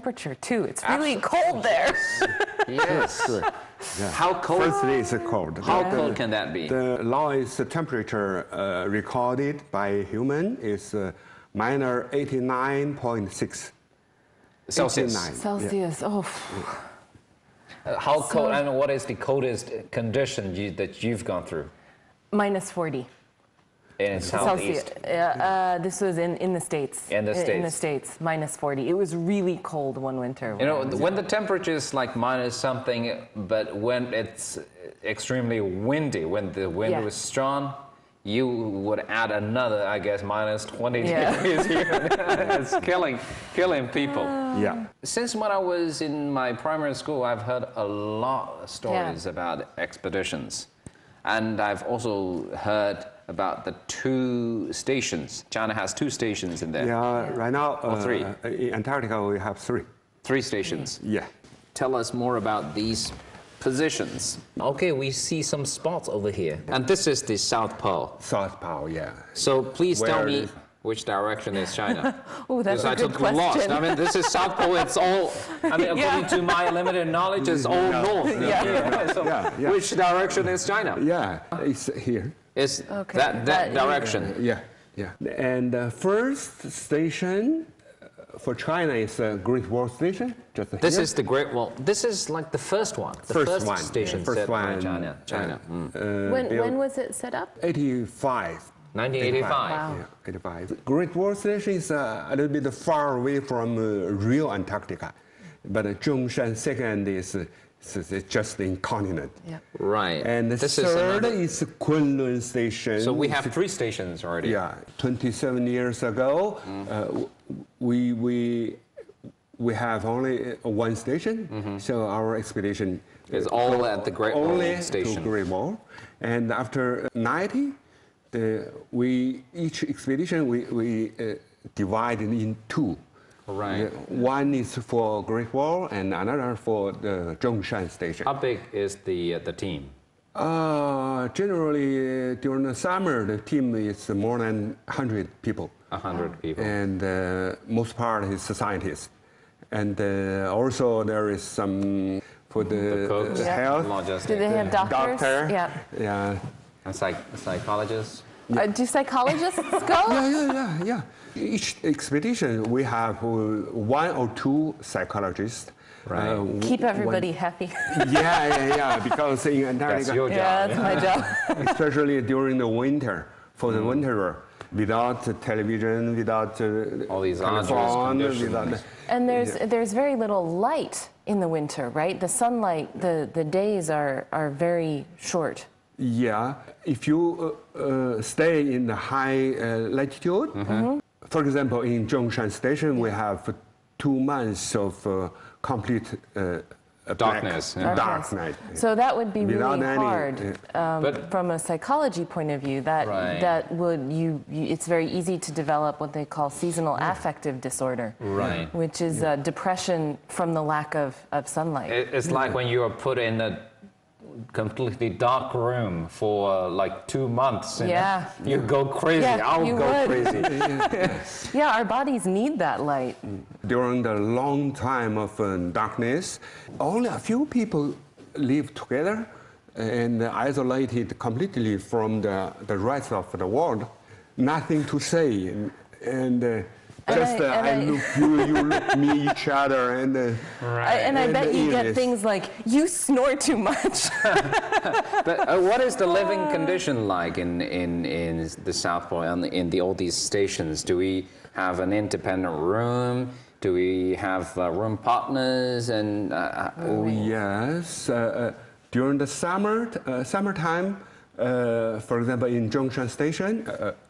temperature too. It's really cold there. Yes. Yeah. How cold? Firstly, it's cold. How cold can that be? The lowest temperature recorded by human is minus 89.6 Celsius. 89. Celsius. Oh. How cold, and what is the coldest condition that you've gone through? Minus 40. In Southeast? This was in the States. In the States? In the States, minus 40. It was really cold one winter. You know, when the temperature is like minus something, but when it's extremely windy, when the wind was strong, you would add another, I guess, minus 20 degrees here. It's killing people. Yeah. Since when I was in my primary school, I've heard a lot of stories about expeditions. And I've also heard about the 2 stations. China has 2 stations in there. Yeah, right now, Or 3. In Antarctica, we have 3. 3 stations. Yeah. Tell us more about these positions. Okay, we see some spots over here. And this is the South Pole. South Pole, yeah. So please tell me is- which direction is China. Oh, that's a good question. Lost. I mean, this is South Pole. It's all, I mean, according to my limited knowledge, it's all north. So which direction is China? Yeah, it's here. It's that direction. Yeah. And the first station for China is Great Wall Station. Just This here. is the Great Wall. This is like the first one. The First one. station First set by one. China. When was it set up? 85. 1985. Wow. Yeah, 85. Great Wall Station is a little bit far away from real Antarctica, but Zhongshan second is just in continent. Yeah. Right. And the this third is is Kunlun Station. So we have 3 stations already. Yeah, 27 years ago, we have only 1 station. So our expedition Is all at the Great Wall only Station. to Great Wall, and after 90. Each expedition we divided in 2. Right. One is for Great Wall and another for the Zhongshan Station. How big is the team? Generally, during the summer, the team is more than 100 people. 100 people. And most part is scientists. And also there is some for the cooks, health. logistics. Do they have doctors? Doctor. Yeah. And psychologists? Do psychologists go? Yeah. Each expedition, we have 1 or 2 psychologists. Right. Keep everybody happy. Yeah. Because in Antarctica, That's your job. Yeah, that's my job. especially during the winter, for the winter, without television, without all these telephone, conditions. without. And there's very little light in the winter, right? The sunlight, the days are very short. Yeah, if you stay in the high latitude, for example, in Zhongshan Station, we have 2 months of complete Darkness. dark night. So that would be Without really any, hard But- from a psychology point of view. That would it's very easy to develop what they call seasonal affective disorder, Right. which is depression from the lack of sunlight. It's like when you are put in a completely dark room for like 2 months. And you go crazy. Yeah, I'll you go would. crazy. Yeah, our bodies need that light. During the long time of darkness, only a few people live together and isolated completely from the rest of the world. Nothing to say. And just you look me each other, and I bet you get things like, you snore too much. But what is the living condition like in the South Pole and in all these stations? Do we have an independent room? Do we have room partners? And yes, during the summertime. For example, in Zhongshan Station,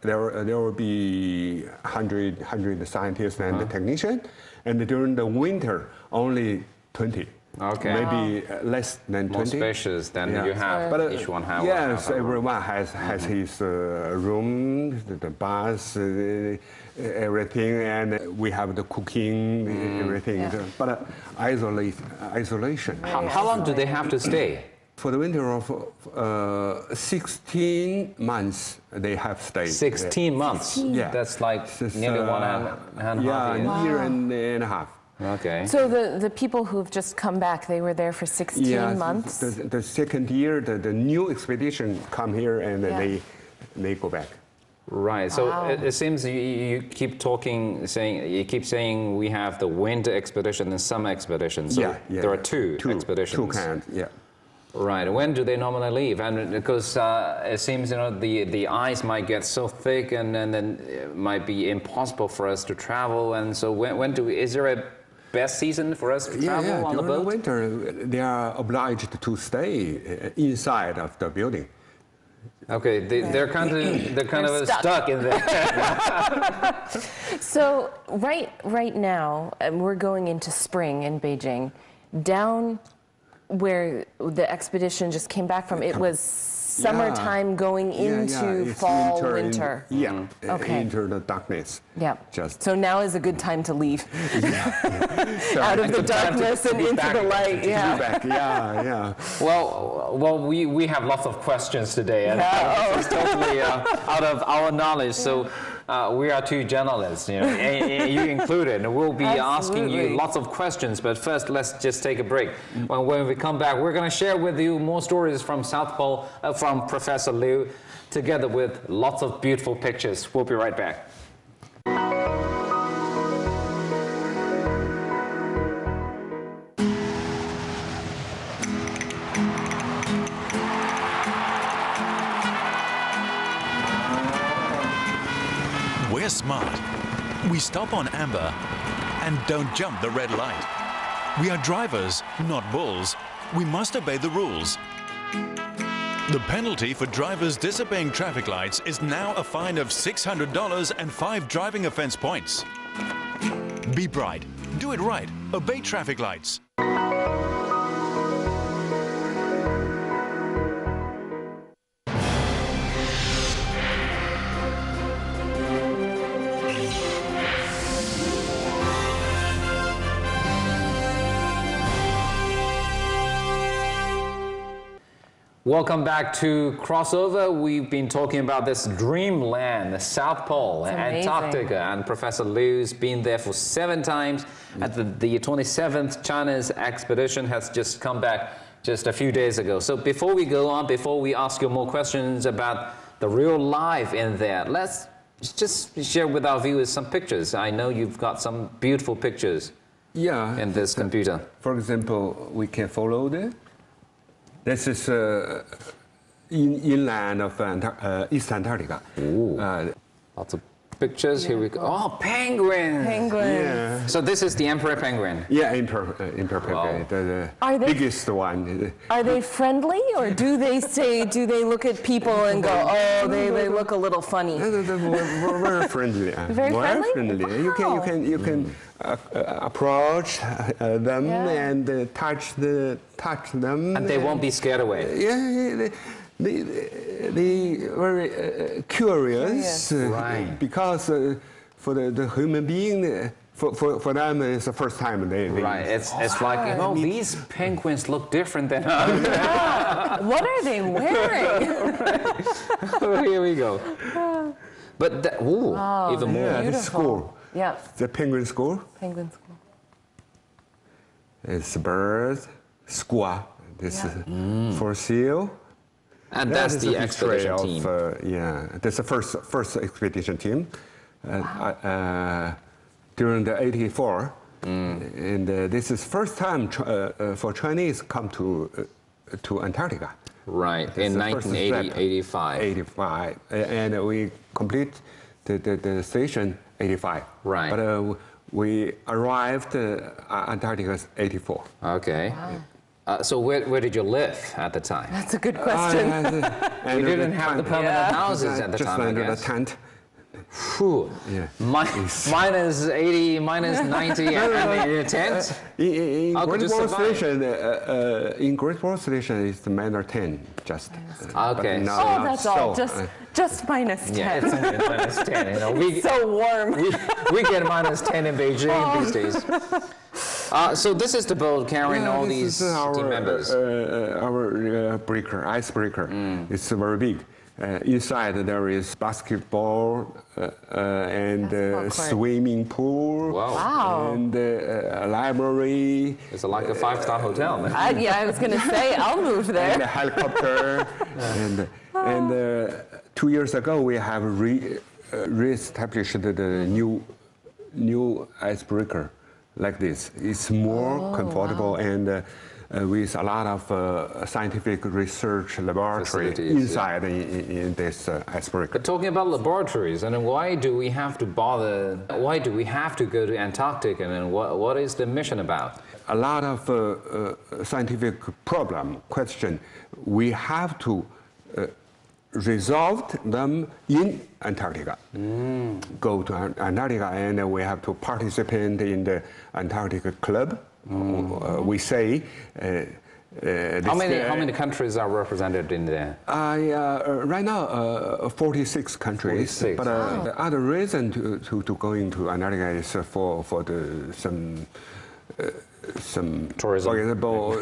there will be 100 scientists and technicians, and during the winter, only 20. Okay. Maybe less than 20. More spacious than you have. But, each one has. Yes, everyone has his room, the bus, everything, and we have the cooking, everything. But isolation. How long do they have to stay? For the winter of 16 months, they have stayed. 16 months? Yeah. That's like nearly 1.5 years. Yeah, a year and a half. Okay. So the people who've just come back, they were there for 16 months? The second year, the new expedition come here and they go back. Right. So it seems you keep saying we have the winter expedition and summer expedition. So there are two expeditions. Two kinds, yeah. Right. When do they normally leave? And because it seems the ice might get so thick and then it might be impossible for us to travel. And so is there a best season for us to travel on the boat? During the winter, they are obliged to stay inside of the building. Okay, they're kind of stuck in there. So right now, we're going into spring in Beijing. Down where the expedition just came back from, it was summertime going into fall, winter. Into the darkness. Yeah. So now is a good time to leave. Out of the darkness and into the light. Well, we have lots of questions today, and it's totally out of our knowledge. So we are two journalists, you included, and we'll be asking you lots of questions. But first, let's just take a break. When we come back, we're going to share with you more stories from South Pole from Professor Liu, together with lots of beautiful pictures. We'll be right back. We're smart. We stop on amber and don't jump the red light. We are drivers, not bulls. We must obey the rules. The penalty for drivers disobeying traffic lights is now a fine of $600 and 5 driving offense points. Be bright. Do it right. Obey traffic lights. Welcome back to Crossover. We've been talking about this dreamland, the South Pole, Antarctica, and Professor Liu's been there for 7 times. At the 27th China's expedition has just come back just a few days ago. So before we go on, before we ask you more questions about the real life in there, let's just share with our viewers some pictures. I know you've got some beautiful pictures in this computer. For example, we can follow this. This is inland of East Antarctica. Lots of pictures. Here we go. Oh, penguins! Penguins. So this is the emperor penguin. Yeah, emperor penguin, the biggest one. Are they friendly, or do they look at people and go, oh, they look a little funny? They're very friendly. Very friendly? Wow. You can approach them and touch them. And they won't be scared away. Yeah, they very curious. Right. Because for the human being, for them it's the first time they right. It's like, these penguins look different than others. What are they wearing? Here we go. But even more. Yeah, the school. Yeah. The penguin school. Penguin school. It's bird, squaw. This is for seal. And that's the expedition team. That's the first expedition team. During the '84, and this is first time for Chinese come to Antarctica. Right, in 1985. 85, and we complete the station 85. Right. But we arrived Antarctica 84. Okay. Wow. So where did you live at the time? That's a good question. We didn't have the permanent houses at the just time, under I guess. the tent. Whew. Yeah. Minus 80, minus 90, and in a tent? In Great Wall Station, it's the minus 10, just. Okay. That's all. Just minus 10. Yeah, it's only minus 10. You know, so warm. We get minus 10 in Beijing these days. So this is the boat carrying all these team members. Our icebreaker. It's very big. Inside there is basketball and swimming pool. Wow. And a library. It's like a 5-star hotel. Yeah, I was going to say, I'll move there. And a helicopter. and 2 years ago, we have re-established the new icebreaker like this. It's more comfortable and with a lot of scientific research laboratory inside in this icebreaker. But talking about laboratories, and why do we have to bother? Why do we have to go to Antarctica? And what is the mission about? A lot of scientific question, we have to resolve them in Antarctica. Go to Antarctica, and we have to participate in the Antarctica Club. We say. How many countries are represented in there? Right now, 46 countries. 46. But the other reason to going to Antarctica is for some tourism. For example,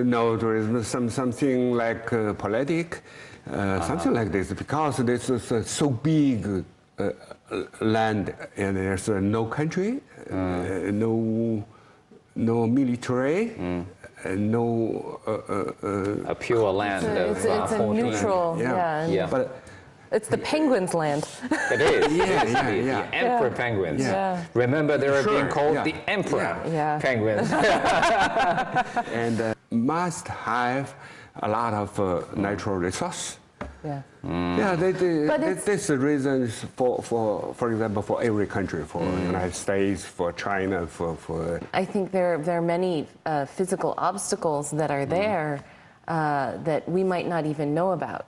no tourism. Something like politic, something like this, because this is so big land, and there's no country, no military, no. A pure land. It's a neutral. Yeah. But it's the penguins' land. It is. Yeah. The emperor penguins. Yeah. Remember, they were being called the emperor penguins. And must have a lot of natural resource. Yeah. This is the reasons for example, for every country, for the United States, for China, for. I think there are many physical obstacles that are there that we might not even know about.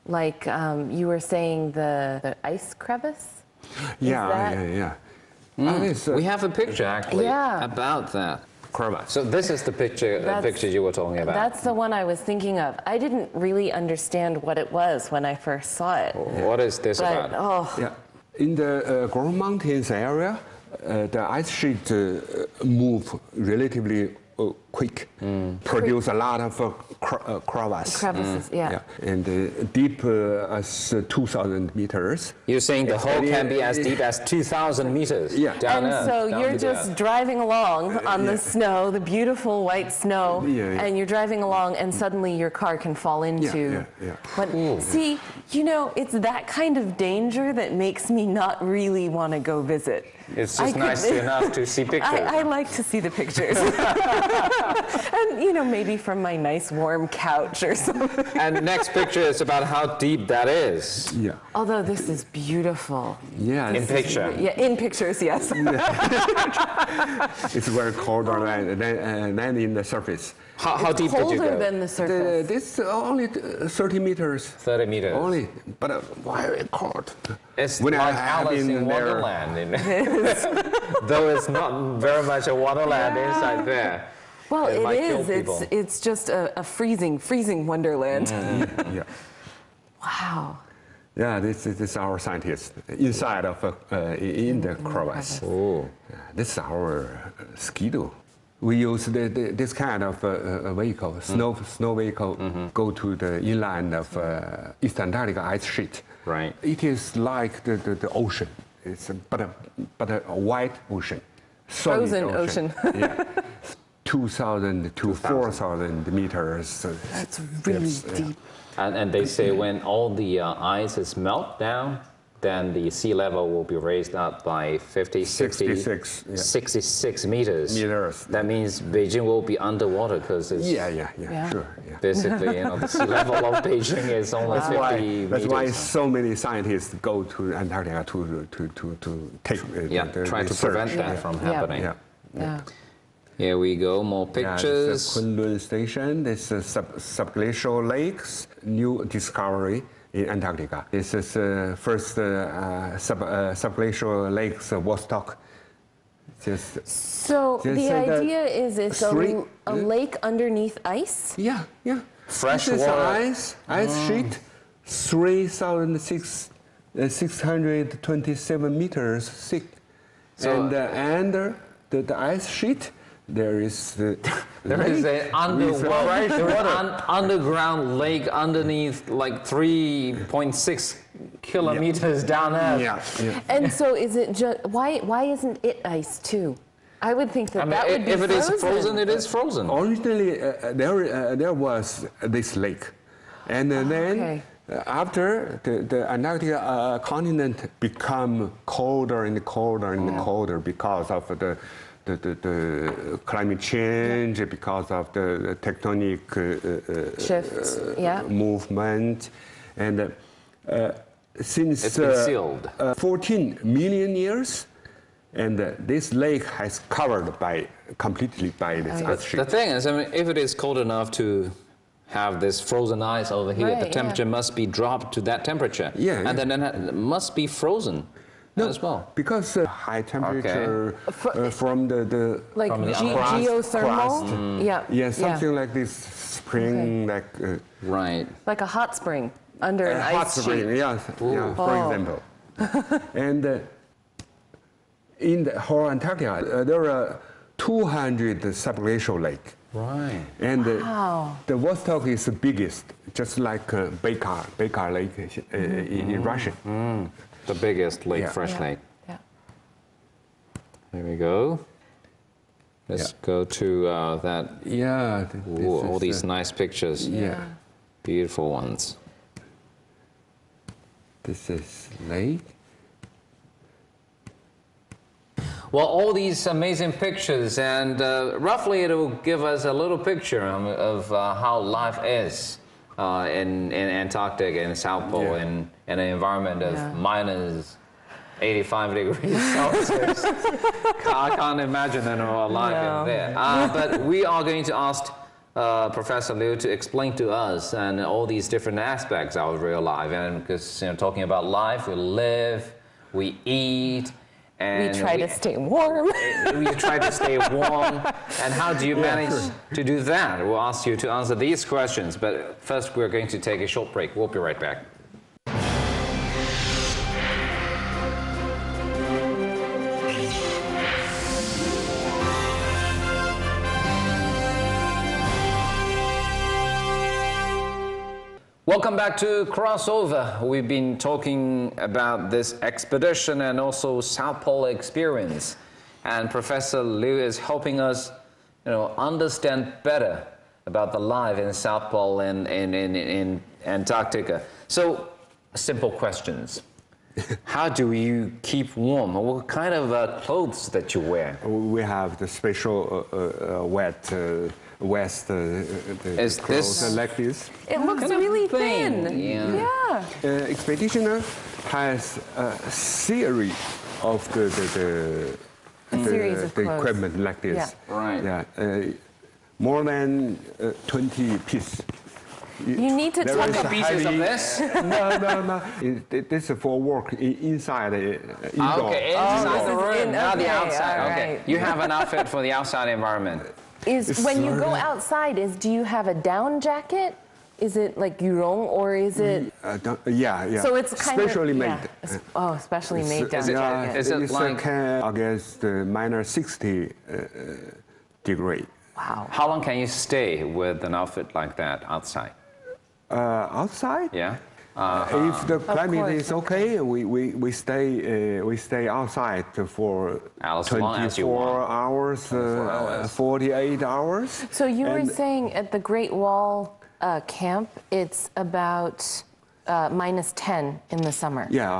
Like you were saying, the ice crevice? Yeah. We have a picture actually about that. So this is the picture you were talking about. That's the one I was thinking of. I didn't really understand what it was when I first saw it. What is this about? In the Grand Mountains area, the ice sheet move relatively quick, produce a lot of crevices. And deep as 2,000 meters. You're saying the hole can be as deep as 2,000 meters? And so you're just driving along on the snow, the beautiful white snow, and you're driving along, and suddenly your car can fall into. But see, it's that kind of danger that makes me not really want to go visit. It's just nice enough to see pictures. I like to see the pictures. And, maybe from my nice warm couch or something. And the next picture is about how deep that is. Yeah. Although this is beautiful. Yeah. In picture. In pictures, yes. It's very colder than in the surface. How deep did you go? Colder than the surface. This only 30 meters. 30 meters. Only, but very cold. It's when like Alice in Wonderland. Though it's not very much a wonderland inside there. Well, it is. It's just a freezing wonderland. Wow. Yeah, this is our scientist inside of in the crevice. This is our Ski-Doo. We use this kind of vehicle, snow vehicle, go to the inland of East Antarctica ice sheet. Right. It is like the ocean. It's but a white ocean, frozen ocean. 2,000 to 4,000 meters. That's really deep. And they say when all the ice is melt down, then the sea level will be raised up by 66 meters. That means Beijing will be underwater because it's sure. Basically, the sea level of Beijing is only 50 meters. That's why so many scientists go to Antarctica to take try to prevent that from happening. Here we go, more pictures. This is the Kunlun Station. This is subglacial lakes, new discovery in Antarctica. This is first subglacial lakes, Vostok. So the idea is it's a lake underneath ice? Yeah. Fresh water. Ice sheet, 3,627 meters thick. So, and under the ice sheet, there is There is an underground lake underneath, like 3.6 kilometers down there. Yeah. And so is it just, why isn't it ice too? I would think that that would be if it frozen. is frozen, it is frozen. Originally, there was this lake, and then after the Antarctic continent become colder and colder and colder because of the climate change, because of the tectonic Shifts, movement, and since It's been sealed. 14 million years, and this lake has covered completely by this ice sheet. The thing is, I mean, if it is cold enough to have this frozen ice over here, the temperature must be dropped to that temperature. And then it must be frozen as well. Because high temperature from the like from the geothermal? Yeah, something like this spring, like Right. Like a hot spring under an hot ice spring, sheet. for example. And in the whole Antarctica, there are 200 subglacial lakes. Right. And the Vostok is the biggest, just like Baikal Lake in Russia. The biggest lake, fresh lake. Yeah. There we go. Let's go to that. Yeah. Ooh, all these nice pictures. Yeah. Beautiful ones. This is lake. Well, all these amazing pictures, and roughly it will give us a little picture of how life is in Antarctica, in South Pole, in an environment of minus 85 degrees Celsius. I can't imagine a life in there. But we are going to ask Professor Liu to explain to us and all these different aspects of real life. And because talking about life, we live, we eat, and we try to stay warm. We try to stay warm. And how do you manage to do that? We'll ask you to answer these questions. But first, we're going to take a short break. We'll be right back. Welcome back to Crossover. We've been talking about this expedition and also South Pole experience. And Professor Liu is helping us, understand better about the life in South Pole and in Antarctica. So, simple questions. How do you keep warm? What kind of clothes that you wear? We have the special wet vest Is this like this. It looks really thin. Yeah. Expeditioner has a series of the equipment like this. Right. Yeah. More than 20 pieces. You need to There talk is about Pieces of this? No. This is for work inside. Indoor. Okay, inside the room, not the okay, outside. all Okay, right. you have an outfit for the outside environment. When you go outside, do you have a down jacket? Is it like yurong or is it? Yeah. So it's kind specially of made. Specially made down jacket. Is it It's like against minus 60 degree. Wow. how long can you stay with an outfit like that outside? Outside? Yeah. If the climate course, is okay, we stay outside for As long as you 24 want. hours, hours. 48 hours. So you were saying at the Great Wall camp, it's about minus 10 in the summer. Yeah,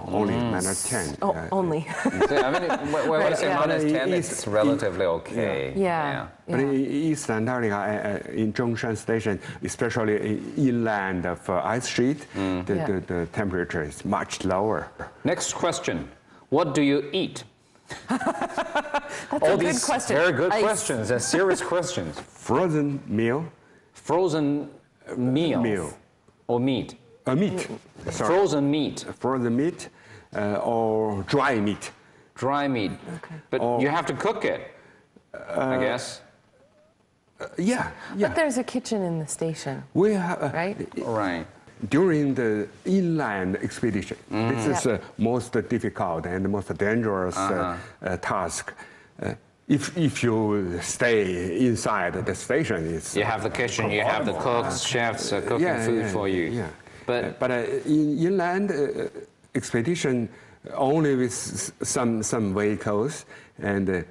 only minus 10. Oh, only. So, I mean, when we say yeah. minus 10, It's- it's relatively okay. Yeah. But in East Antarctica, in Zhongshan Station, especially inland of ice sheet, the temperature is much lower. Next question. What do you eat? That's All a good these question. very good Ice. questions and serious questions. Frozen meal, Frozen meals or meat? meat, sorry, Frozen meat, frozen meat or dry meat. dry meat. Okay. But you have to cook it, I guess. Yeah. But there's a kitchen in the station, We have, right? Right. during the inland expedition, this is the most difficult and most dangerous task. if you stay inside the station, it's You have the kitchen, you have the cooks, chefs cooking food for you. Yeah. But in inland expedition, only with some vehicles, and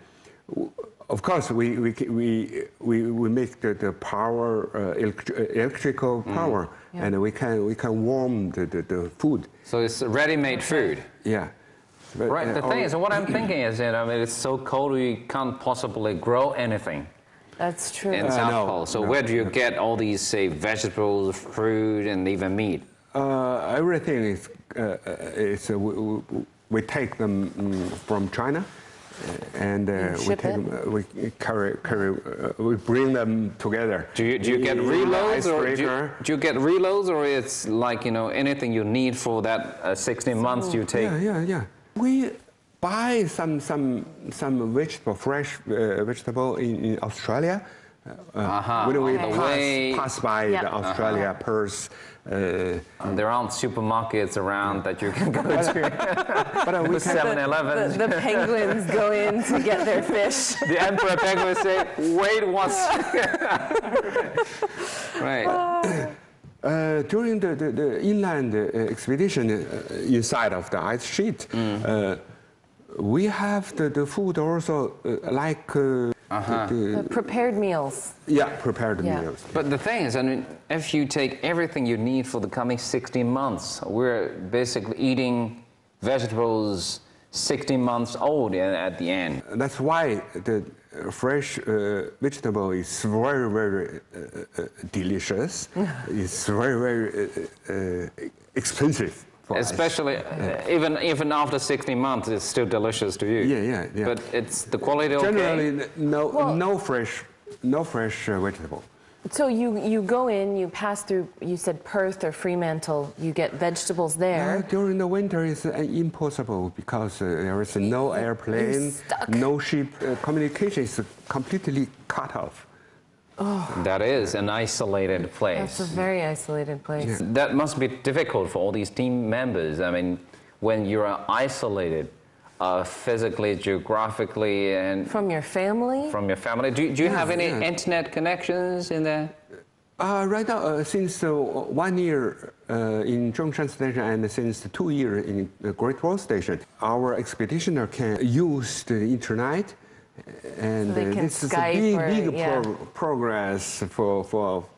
of course we make the power electrical power, and we can warm the food. so it's ready-made food. Yeah. But, Right. The thing is, what I'm thinking is, I mean, it's so cold we can't possibly grow anything That's true. in South no, Pole. So no, where do you get all these, say, vegetables, fruit, and even meat? Everything is we take them from China, and we bring them together. Do you get reloads, or do you get reloads, or it's like, you know, anything you need for that 16 months you take? Yeah. We buy some vegetable, fresh vegetable in Australia. When we pass by the Australia Perth. There aren't supermarkets around that you can go to. But we 7-Eleven. The penguins go in to get their fish. The emperor penguin say, "Wait, what's?" Right. During the inland expedition inside of the ice sheet, we have the food also like The prepared meals. prepared meals. But the thing is, I mean, if you take everything you need for the coming 16 months, we're basically eating vegetables 16 months old at the end. That's why the fresh vegetable is very delicious. It's very expensive. Especially, even after 16 months, it's still delicious to you. Yeah. But it's the quality okay? Generally, no fresh vegetable. So you go in, you pass through, you said Perth or Fremantle, you get vegetables there. During the winter, it's impossible because there is no airplane, no ship. Communication is completely cut off. That is an isolated place. That's a very isolated place. Yeah. That must be difficult for all these team members. I mean, when you're isolated physically, geographically, and From your family? from your family, do you have any internet connections in there? Right now, since 1 year in Zhongshan Station and since 2 years in the Great Wall Station, our expeditioner can use the internet. And So this is Skype a big progress for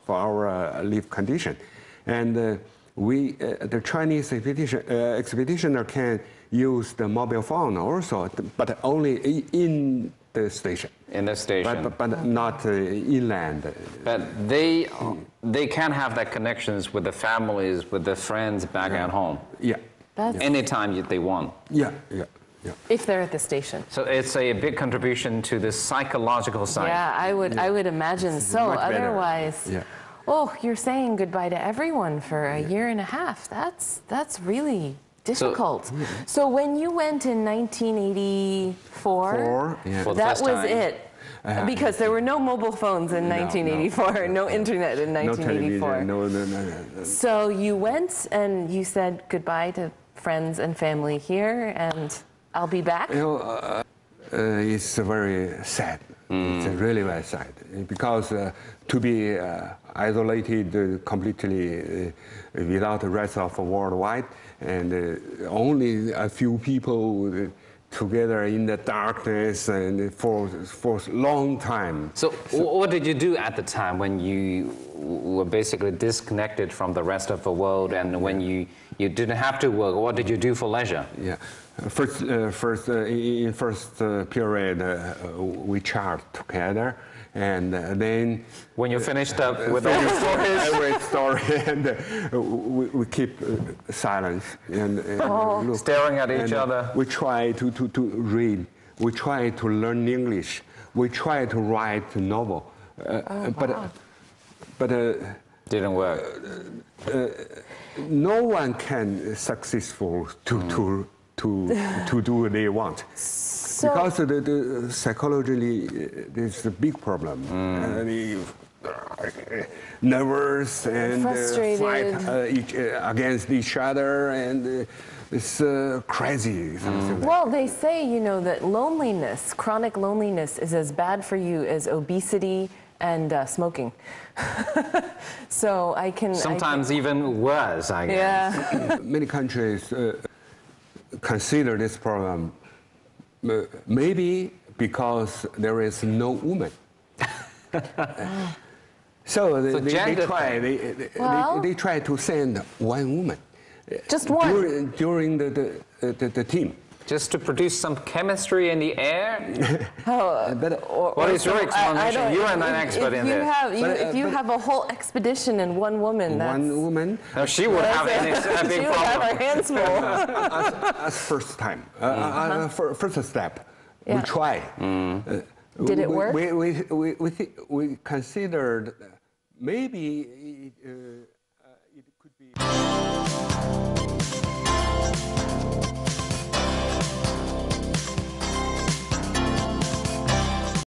our live condition. And the Chinese expeditioner can use the mobile phone also, but only in the station. In the station. But not inland. But they can have that connections with the families, with the friends back at home. Yeah. Anytime they want. Yeah. If they're at the station. So it's a big contribution to the psychological side. Yeah, I would imagine so. much better. Otherwise, you're saying goodbye to everyone for a year and a half. That's really difficult. So when you went in 1984, that was it. Because there were no mobile phones in 1984, no internet in 1984. No. So you went and you said goodbye to friends and family here, and I'll be back. It's very sad. It's really very sad because to be isolated completely without the rest of worldwide, and only a few people together in the darkness and for a long time. So what did you do at the time when you were basically disconnected from the rest of the world, and when you didn't have to work? What did you do for leisure? Yeah, first period we chat together, and then when you finished up with all the stories, every story, and we keep silence and staring at each other. We try to read. We try to learn English. We try to write a novel, but didn't work. No one can successful to do what they want. Because the psychologically, there's a big problem. Nervous and frustrated. fight against each other, and it's crazy. Something like Well, they say, you know, that loneliness, chronic loneliness, is as bad for you as obesity and smoking. So I can... Sometimes even worse, I guess. Yeah. Many countries consider this problem maybe because there is no woman. So they try to send one woman. Just one? During the team. Just to produce some chemistry in the air? What is your explanation? You are an expert in this. If you have a whole expedition and one woman, one woman. No, she would have a big problem. She would have her hands full. As first time, first step, we try. Did it work? We considered maybe it could be.